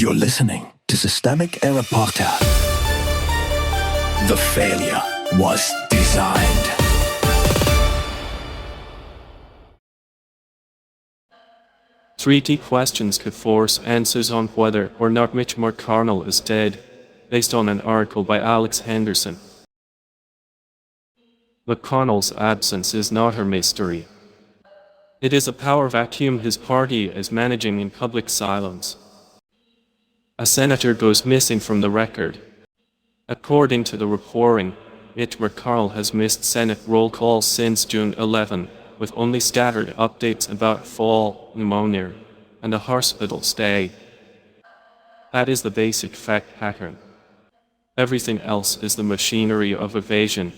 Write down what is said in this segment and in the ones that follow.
You're listening to Systemic Error Podcast. The failure was designed. Three deep questions could force answers on whether or not Mitch McConnell is dead, based on an article by Alex Henderson. McConnell's absence is not a mystery. It is a power vacuum his party is managing in public silence. A senator goes missing from the record. According to the reporting, Mitch McConnell has missed Senate roll calls since June 11, with only scattered updates about fall, pneumonia, and a hospital stay. That is the basic fact pattern. Everything else is the machinery of evasion.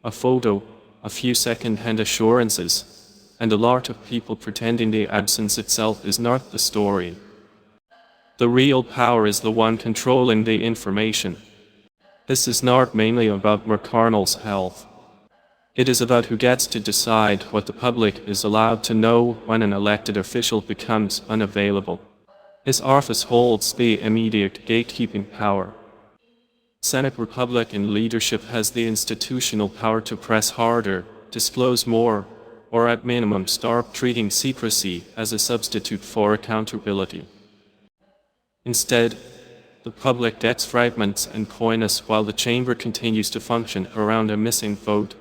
A photo, a few second-hand assurances, and a lot of people pretending the absence itself is not the story. The real power is the one controlling the information. This is not mainly about McConnell's health. It is about who gets to decide what the public is allowed to know when an elected official becomes unavailable. His office holds the immediate gatekeeping power. Senate Republican leadership has the institutional power to press harder, disclose more, or at minimum start treating secrecy as a substitute for accountability. Instead, the public gets fragments and coyness while the chamber continues to function around a missing vote.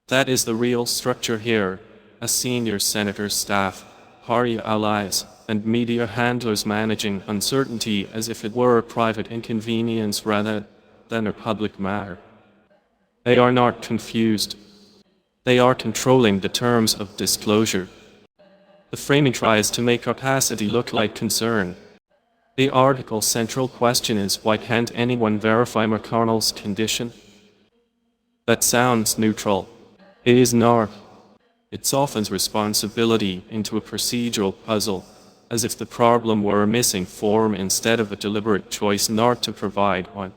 That is the real structure here: a senior senator's staff, party allies, and media handlers managing uncertainty as if it were a private inconvenience rather than a public matter. They are not confused. They are controlling the terms of disclosure. The framing tries to make opacity look like concern. The article's central question is, why can't anyone verify McConnell's condition? That sounds neutral. It is not. It softens responsibility into a procedural puzzle, as if the problem were a missing form instead of a deliberate choice not to provide one.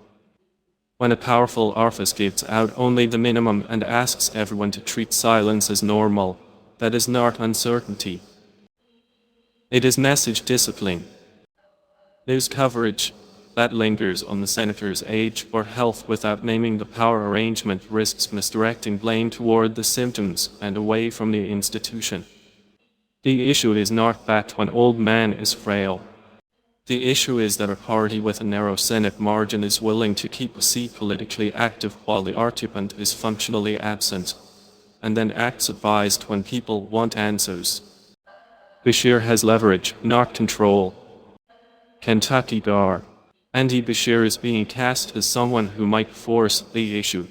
When a powerful office gives out only the minimum and asks everyone to treat silence as normal, that is not uncertainty. It is message discipline. News coverage that lingers on the senator's age or health without naming the power arrangement risks misdirecting blame toward the symptoms and away from the institution. The issue is not that one old man is frail. The issue is that a party with a narrow Senate margin is willing to keep a seat politically active while the occupant is functionally absent, and then acts advised when people want answers. Bashir has leverage, not control. Kentucky Dar. Andy Bashir is being cast as someone who might force the issue.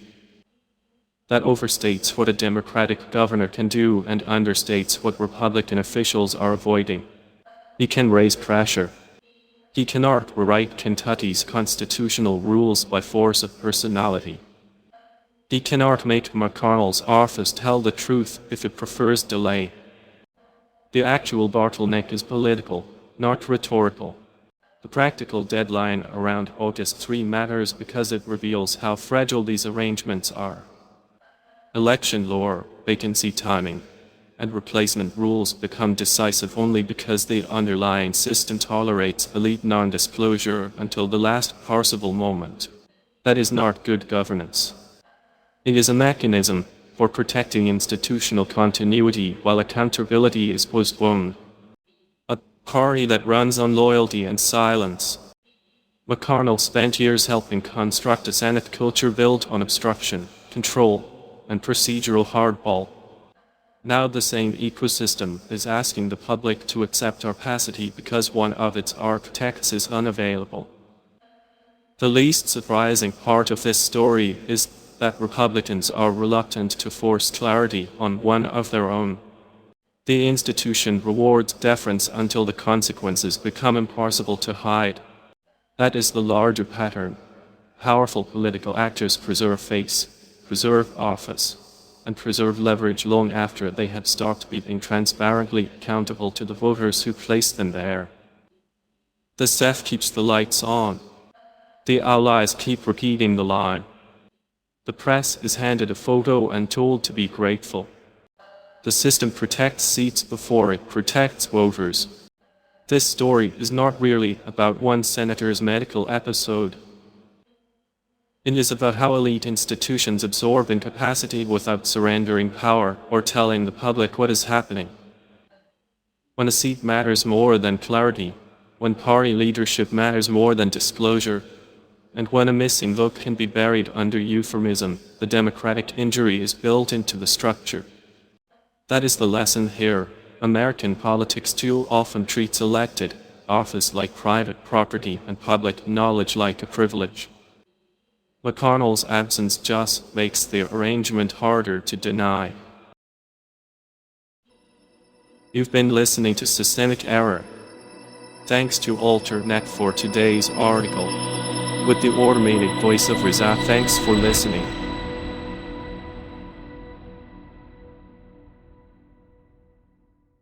That overstates what a Democratic governor can do and understates what Republican officials are avoiding. He can raise pressure. He cannot rewrite Kentucky's constitutional rules by force of personality. He cannot make McConnell's office tell the truth if it prefers delay. The actual bottleneck is political, not rhetorical. The practical deadline around August 3 matters because it reveals how fragile these arrangements are. Election law, vacancy timing, and replacement rules become decisive only because the underlying system tolerates elite non-disclosure until the last possible moment. That is not good governance. It is a mechanism for protecting institutional continuity while accountability is postponed. Party that runs on loyalty and silence. McConnell spent years helping construct a Senate culture built on obstruction, control, and procedural hardball. Now the same ecosystem is asking the public to accept opacity because one of its architects is unavailable. The least surprising part of this story is that Republicans are reluctant to force clarity on one of their own. The institution rewards deference until the consequences become impossible to hide. That is the larger pattern. Powerful political actors preserve face, preserve office, and preserve leverage long after they have stopped being transparently accountable to the voters who placed them there. The staff keeps the lights on. The allies keep repeating the line. The press is handed a photo and told to be grateful. The system protects seats before it protects voters. This story is not really about one senator's medical episode. It is about how elite institutions absorb incapacity without surrendering power or telling the public what is happening. When a seat matters more than clarity, when party leadership matters more than disclosure, and when a missing vote can be buried under euphemism, the democratic injury is built into the structure. That is the lesson here. American politics too often treats elected office like private property and public knowledge like a privilege. McConnell's absence just makes the arrangement harder to deny. You've been listening to Systemic Error. Thanks to AlterNet for today's article. With the automated voice of Riza, thanks for listening.